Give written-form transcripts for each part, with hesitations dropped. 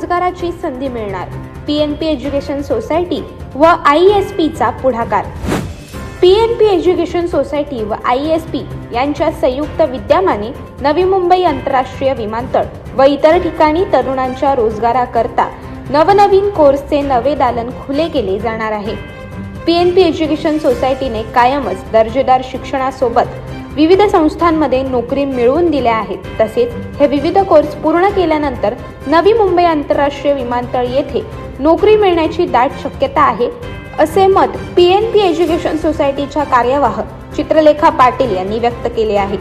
रोजगाराची संधी मिळणार। पीएनपी एज्युकेशन सोसायटी व ISPचा पुढाकार। पीएनपी एज्युकेशन सोसायटी व ISP यांच्या संयुक्त विद्यमाने नवी मुंबई आंतरराष्ट्रीय विमानतळ व इतर ठिकाणी तरुणांच्या रोजगाराकरता नवनवीन कोर्सचे नवे दालन खुले केले जाणार आहे। पीएनपी एज्युकेशन सोसायटीने कायमच दर्जेदार शिक्षणासोबत विविध संस्थांमध्ये नोकरी मिळवून दिल्या आहेत। तसेच हे विविध कोर्स पूर्ण केल्यानंतर नवी मुंबई आंतरराष्ट्रीय विमानतळ येथे नोकरी मिळण्याची दाट शक्यता आहे, असे मत पीएनपी एज्युकेशन सोसायटीच्या कार्यवाह चित्रलेखा पाटील यांनी व्यक्त केले आहे।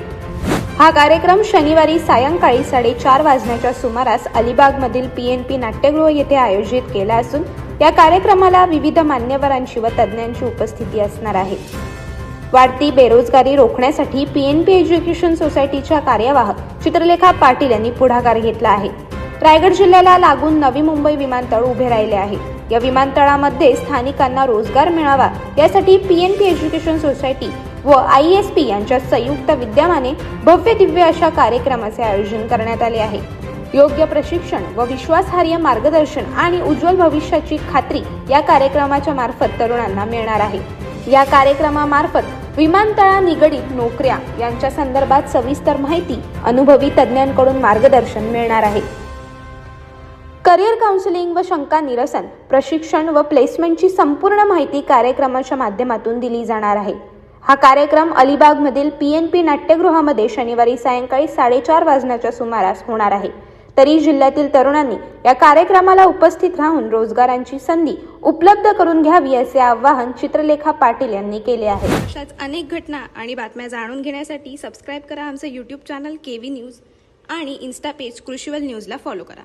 हा कार्यक्रम शनिवारी सायंकाळी 4:30 वाजण्याच्या सुमारास अलिबागमधील पीएनपी नाट्यगृह येथे आयोजित केला असून या कार्यक्रमाला विविध मान्यवरांची व तज्ज्ञांची उपस्थिती असणार आहे। वाढती बेरोजगारी रोखण्यासाठी पीएनपी एज्युकेशन सोसायटीच्या कार्यवाह चित्रलेखा पाटील यांनी पुढाकार घेतला आहे। रायगड जिल्ह्याला लागून नवी मुंबई विमानतळ उभे राहिले आहे। या विमानतळामध्ये स्थानिकांना रोजगार मिळावा यासाठी पीएनपी एज्युकेशन सोसायटी व ISP यांच्या संयुक्त विद्यमाने भव्य दिव्य अशा कार्यक्रमाचे आयोजन करण्यात आले आहे। योग्य प्रशिक्षण व विश्वासार्ह मार्गदर्शन आणि उज्ज्वल भविष्याची खात्री या कार्यक्रमाच्या मार्फत तरुणांना मिळणार आहे। या कार्यक्रमामार्फत विमानतळा निगडीत नोकऱ्या यांच्या संदर्भात सविस्तर माहिती अनुभवी तज्ज्ञांकडून मार्गदर्शन मिळणार आहे। करिअर काउन्सिलिंग व शंका निरसन प्रशिक्षण व प्लेसमेंटची संपूर्ण माहिती कार्यक्रमाच्या माध्यमातून दिली जाणार आहे। हा कार्यक्रम अलिबागमधील पीएनपी नाट्यगृहामध्ये शनिवारी सायंकाळी 4:30 वाजण्याच्या सुमारास होणार आहे। तरी जिल्ह्यातील तरुणांनी या कार्यक्रमाला उपस्थित राहून रोजगारांची संधी उपलब्ध करून घ्यावी असे आवाहन चित्रलेखा पाटील यांनी केले आहे। अशाच अनेक घटना आणि बातम्या जाणून घेण्यासाठी सबस्क्राईब करा आमचे YouTube चॅनल KV न्यूज आणि इन्स्टा पेज कृषीवल न्यूजला फॉलो करा।